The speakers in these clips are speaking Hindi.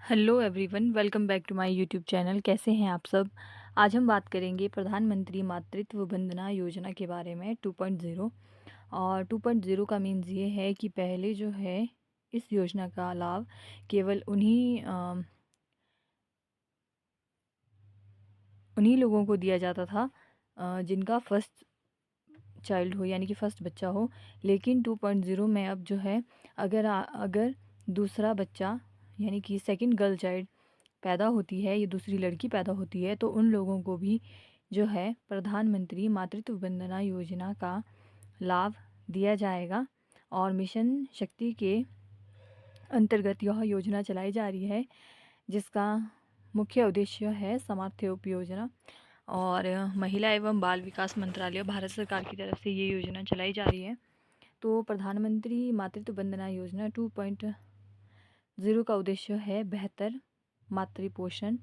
Hello everyone, welcome back to my YouTube channel. कैसे हैं आप सब। आज हम बात करेंगे प्रधानमंत्री मातृत्व वंदना योजना के बारे में 2.0। और 2.0 का मीन्स ये है कि पहले जो है इस योजना का लाभ केवल उन्हीं लोगों को दिया जाता था जिनका फर्स्ट चाइल्ड हो, यानी कि फ़र्स्ट बच्चा हो। लेकिन 2.0 में अब जो है अगर दूसरा बच्चा यानी कि सेकंड गर्ल चाइल्ड पैदा होती है, ये दूसरी लड़की पैदा होती है, तो उन लोगों को भी जो है प्रधानमंत्री मातृत्व वंदना योजना का लाभ दिया जाएगा। और मिशन शक्ति के अंतर्गत यह योजना चलाई जा रही है, जिसका मुख्य उद्देश्य है सामर्थ्य उपयोजना। और महिला एवं बाल विकास मंत्रालय भारत सरकार की तरफ से ये योजना चलाई जा रही है। तो प्रधानमंत्री मातृत्व वंदना योजना 2.0 का उद्देश्य है बेहतर मातृ पोषण,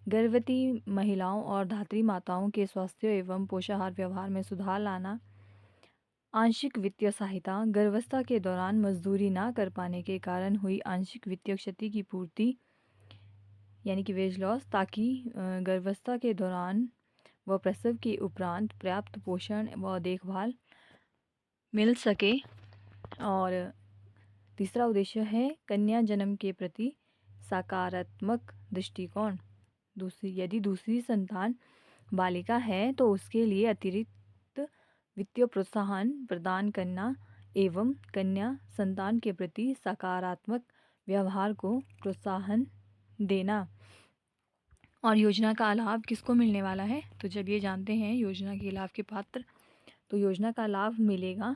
गर्भवती महिलाओं और धात्री माताओं के स्वास्थ्य एवं पोषाहार व्यवहार में सुधार लाना, आंशिक वित्तीय सहायता, गर्भावस्था के दौरान मजदूरी ना कर पाने के कारण हुई आंशिक वित्तीय क्षति की पूर्ति यानी कि वेज लॉस, ताकि गर्भावस्था के दौरान व प्रसव के उपरांत पर्याप्त पोषण व देखभाल मिल सके। और तीसरा उद्देश्य है कन्या जन्म के प्रति सकारात्मक दृष्टिकोण। यदि दूसरी संतान बालिका है तो उसके लिए अतिरिक्त वित्तीय प्रोत्साहन प्रदान करना एवं कन्या संतान के प्रति सकारात्मक व्यवहार को प्रोत्साहन देना। और योजना का लाभ किसको मिलने वाला है, तो जब ये जानते हैं योजना के लाभ के पात्र, तो योजना का लाभ मिलेगा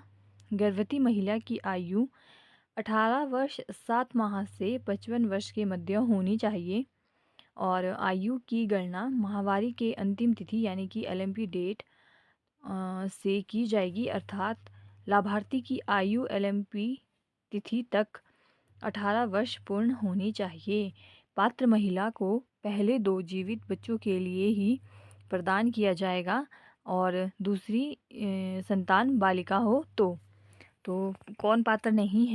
गर्भवती महिला की आयु 18 वर्ष 7 माह से 55 वर्ष के मध्य होनी चाहिए। और आयु की गणना माहवारी के अंतिम तिथि यानी कि एलएमपी डेट से की जाएगी, अर्थात लाभार्थी की आयु एलएमपी तिथि तक 18 वर्ष पूर्ण होनी चाहिए। पात्र महिला को पहले 2 जीवित बच्चों के लिए ही प्रदान किया जाएगा, और दूसरी संतान बालिका हो तो कौन पात्र नहीं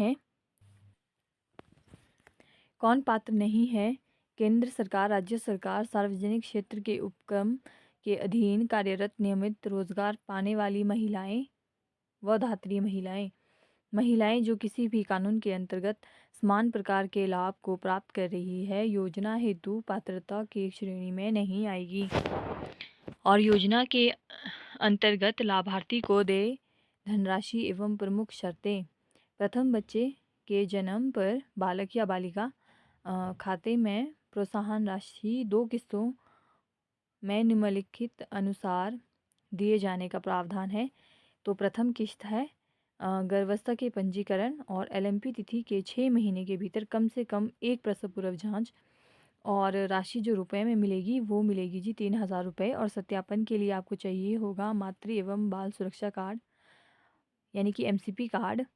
है। केंद्र सरकार, राज्य सरकार, सार्वजनिक क्षेत्र के उपक्रम के अधीन कार्यरत नियमित रोजगार पाने वाली महिलाएं व धात्री महिलाएं जो किसी भी कानून के अंतर्गत समान प्रकार के लाभ को प्राप्त कर रही है, योजना हेतु पात्रता की श्रेणी में नहीं आएगी। और योजना के अंतर्गत लाभार्थी को दे धनराशि एवं प्रमुख शर्तें। प्रथम बच्चे के जन्म पर बालक या बालिका खाते में प्रोत्साहन राशि 2 किस्तों में निम्नलिखित अनुसार दिए जाने का प्रावधान है। तो प्रथम किस्त है गर्भावस्था के पंजीकरण और एलएमपी तिथि के 6 महीने के भीतर कम से कम एक प्रसव पूर्व जांच। और राशि जो रुपए में मिलेगी वो मिलेगी जी 3,000 रुपये। और सत्यापन के लिए आपको चाहिए होगा मातृ एवं बाल सुरक्षा कार्ड यानी कि एमसीपी कार्ड,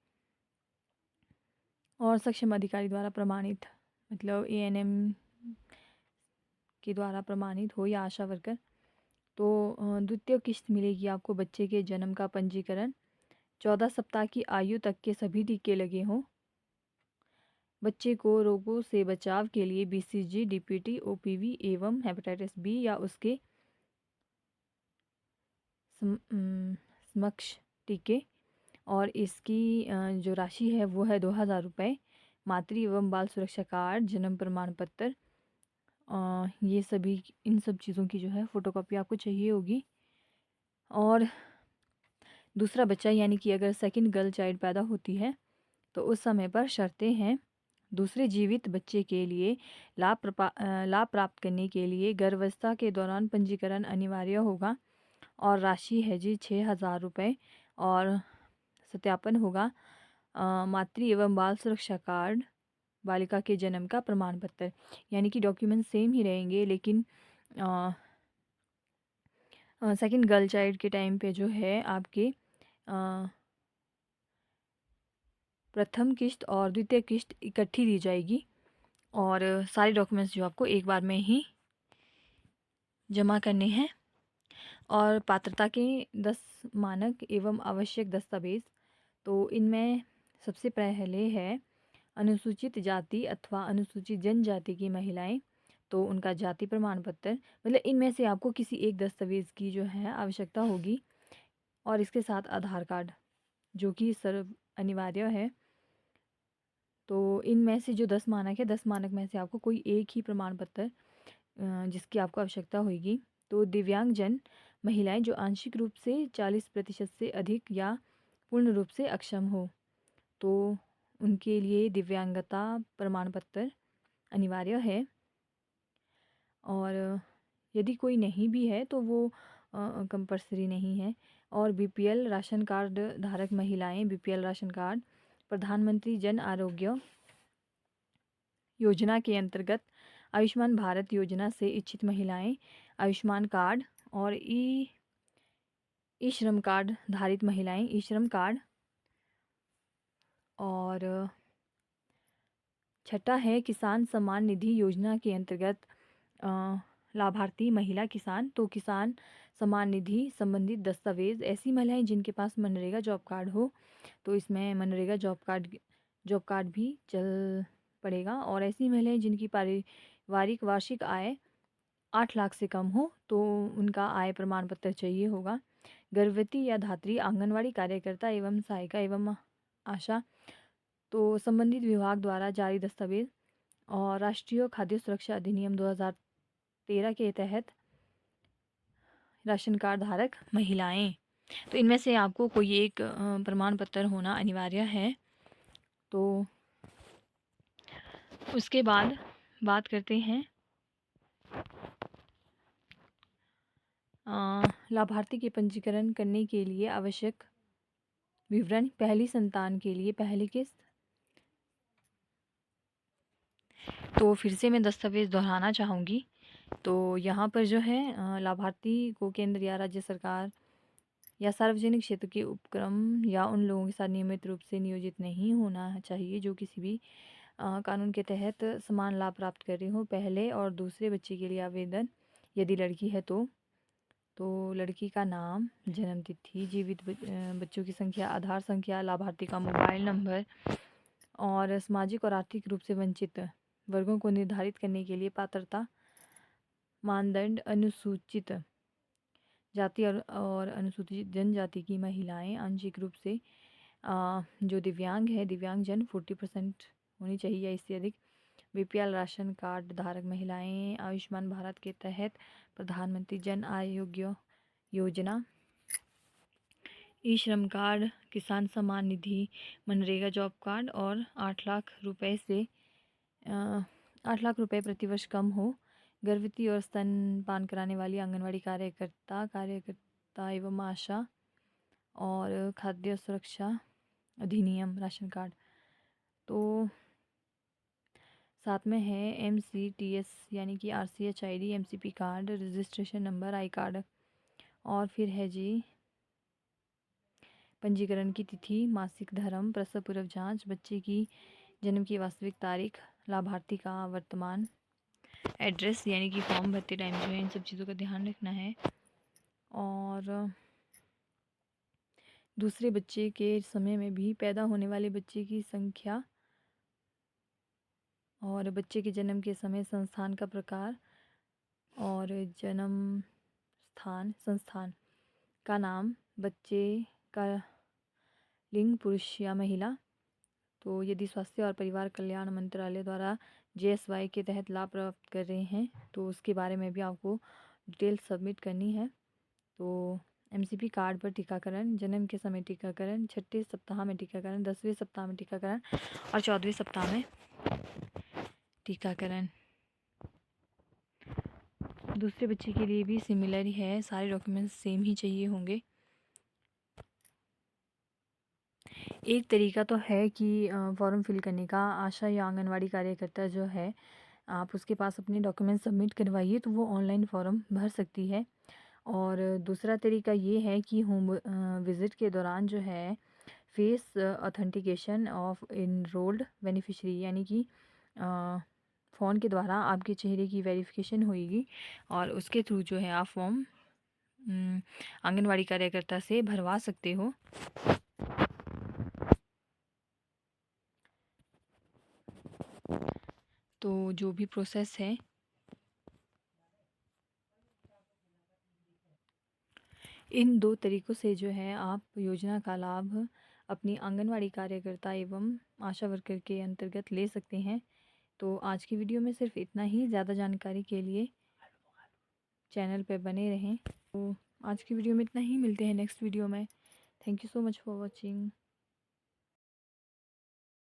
और सक्षम अधिकारी द्वारा प्रमाणित, मतलब एएनएम के द्वारा प्रमाणित हो या आशा वर्कर। तो द्वितीय किस्त मिलेगी आपको बच्चे के जन्म का पंजीकरण, 14 सप्ताह की आयु तक के सभी टीके लगे हों, बच्चे को रोगों से बचाव के लिए बीसीजी, डीपीटी, ओपीवी एवं हेपेटाइटिस बी या उसके समक्ष टीके। और इसकी जो राशि है वो है 2,000 रुपये। मातृ एवं बाल सुरक्षा कार्ड, जन्म प्रमाण पत्र, ये सभी इन सब चीज़ों की जो है फ़ोटोकॉपी आपको चाहिए होगी। और दूसरा बच्चा यानी कि अगर सेकंड गर्ल चाइल्ड पैदा होती है तो उस समय पर शर्तें हैं। दूसरे जीवित बच्चे के लिए लाभ प्राप्त करने के लिए गर्भावस्था के दौरान पंजीकरण अनिवार्य होगा, और राशि है जी 6,000 रुपये। और सत्यापन होगा मातृ एवं बाल सुरक्षा कार्ड, बालिका के जन्म का प्रमाण पत्र, यानी कि डॉक्यूमेंट सेम ही रहेंगे, लेकिन सेकंड गर्ल चाइल्ड के टाइम पे जो है आपके प्रथम किस्त और द्वितीय किस्त इकट्ठी दी जाएगी, और सारे डॉक्यूमेंट्स जो आपको एक बार में ही जमा करने हैं। और पात्रता के 10 मानक एवं आवश्यक दस्तावेज, तो इनमें सबसे पहले है अनुसूचित जाति अथवा अनुसूचित जनजाति की महिलाएं तो उनका जाति प्रमाण पत्र, मतलब इनमें से आपको किसी एक दस्तावेज़ की जो है आवश्यकता होगी, और इसके साथ आधार कार्ड जो कि सर्व अनिवार्य है। तो इनमें से जो 10 मानक है, 10 मानक में से आपको कोई एक ही प्रमाण पत्र जिसकी आपको आवश्यकता होगी। तो दिव्यांगजन महिलाएं जो आंशिक रूप से 40% से अधिक या पूर्ण रूप से अक्षम हो, तो उनके लिए दिव्यांगता प्रमाण पत्र अनिवार्य है। और यदि कोई नहीं भी है तो वो कंपल्सरी नहीं है। और बीपीएल राशन कार्ड धारक महिलाएं बीपीएल राशन कार्ड, प्रधानमंत्री जन आरोग्य योजना के अंतर्गत आयुष्मान भारत योजना से इच्छित महिलाएं, आयुष्मान कार्ड और ई श्रम कार्ड धारित महिलाएं ई श्रम कार्ड। और छठा है किसान सम्मान निधि योजना के अंतर्गत लाभार्थी महिला किसान। तो किसान सम्मान निधि संबंधित दस्तावेज ऐसी महिलाएं जिनके पास मनरेगा जॉब कार्ड हो, तो इसमें मनरेगा जॉब कार्ड भी चल पड़ेगा। और ऐसी महिलाएं जिनकी पारिवारिक वार्षिक आय 8 लाख से कम हो, तो उनका आय प्रमाण पत्र चाहिए होगा। गर्भवती या धात्री आंगनवाड़ी कार्यकर्ता एवं सहायिका एवं आशा, तो संबंधित विभाग द्वारा जारी दस्तावेज और राष्ट्रीय खाद्य सुरक्षा अधिनियम 2013 के तहत राशन कार्ड धारक महिलाएं, तो इनमें से आपको कोई एक प्रमाण पत्र होना अनिवार्य है। तो उसके बाद बात करते हैं लाभार्थी के पंजीकरण करने के लिए आवश्यक विवरण। पहली संतान के लिए पहली किस्त। तो फिर से मैं दस्तावेज दोहराना चाहूँगी। तो यहाँ पर जो है लाभार्थी को केंद्र या राज्य सरकार या सार्वजनिक क्षेत्र के उपक्रम या उन लोगों के साथ नियमित रूप से नियोजित नहीं होना चाहिए जो किसी भी कानून के तहत समान लाभ प्राप्त कर रहे हो। पहले और दूसरे बच्चे के लिए आवेदन यदि लड़की है तो लड़की का नाम, जन्म तिथि, जीवित बच्चों की संख्या, आधार संख्या, लाभार्थी का मोबाइल नंबर और सामाजिक और आर्थिक रूप से वंचित वर्गों को निर्धारित करने के लिए पात्रता मानदंड। अनुसूचित जाति और अनुसूचित जनजाति की महिलाएं आंशिक रूप से जो दिव्यांग है, दिव्यांगजन 40% होनी चाहिए या इससे अधिक। बीपीएल राशन कार्ड धारक महिलाएं आयुष्मान भारत के तहत प्रधानमंत्री जन आरोग्य योजना, ई श्रम कार्ड, किसान सम्मान निधि, मनरेगा जॉब कार्ड और 8 लाख रुपए से 8 लाख रुपए प्रतिवर्ष कम हो। गर्भवती और स्तनपान कराने वाली आंगनवाड़ी कार्यकर्ता एवं आशा और खाद्य सुरक्षा अधिनियम राशन कार्ड। तो साथ में है MCTS यानी कि RCH ID, MCP card, registration number, I card. और फिर है जी पंजीकरण की तिथि, मासिक धर्म, प्रसव पूर्व जांच, बच्चे की जन्म की वास्तविक तारीख, लाभार्थी का वर्तमान एड्रेस यानी कि फॉर्म भरते टाइम जो है इन सब चीज़ों का ध्यान रखना है। और दूसरे बच्चे के समय में भी पैदा होने वाले बच्चे की संख्या और बच्चे के जन्म के समय, संस्थान का प्रकार और जन्म संस्थान का नाम, बच्चे का लिंग पुरुष या महिला। तो यदि स्वास्थ्य और परिवार कल्याण मंत्रालय द्वारा JSY के तहत लाभ प्राप्त कर रहे हैं तो उसके बारे में भी आपको डिटेल सबमिट करनी है। तो MCP कार्ड पर टीकाकरण, जन्म के समय टीकाकरण, 6ठे सप्ताह में टीकाकरण, 10वें सप्ताह में टीकाकरण और 14वें सप्ताह में टीकाकरण। दूसरे बच्चे के लिए भी सिमिलर ही है, सारे डॉक्यूमेंट्स सेम ही चाहिए होंगे। एक तरीका तो है कि फॉर्म फिल करने का, आशा या आंगनवाड़ी कार्यकर्ता जो है आप उसके पास अपने डॉक्यूमेंट सबमिट करवाइए तो वो ऑनलाइन फॉर्म भर सकती है। और दूसरा तरीका ये है कि होम विज़िट के दौरान जो है face authentication of enrolled beneficiary यानी कि फ़ोन के द्वारा आपके चेहरे की वेरिफिकेशन होगी और उसके थ्रू जो है आप फॉर्म आंगनवाड़ी कार्यकर्ता से भरवा सकते हो। तो जो भी प्रोसेस है इन 2 तरीक़ों से जो है आप योजना का लाभ अपनी आंगनवाड़ी कार्यकर्ता एवं आशा वर्कर के अंतर्गत ले सकते हैं। तो आज की वीडियो में सिर्फ इतना ही। ज़्यादा जानकारी के लिए चैनल पे बने रहें। तो आज की वीडियो में इतना ही। मिलते हैं नेक्स्ट वीडियो में। Thank you so much for watching.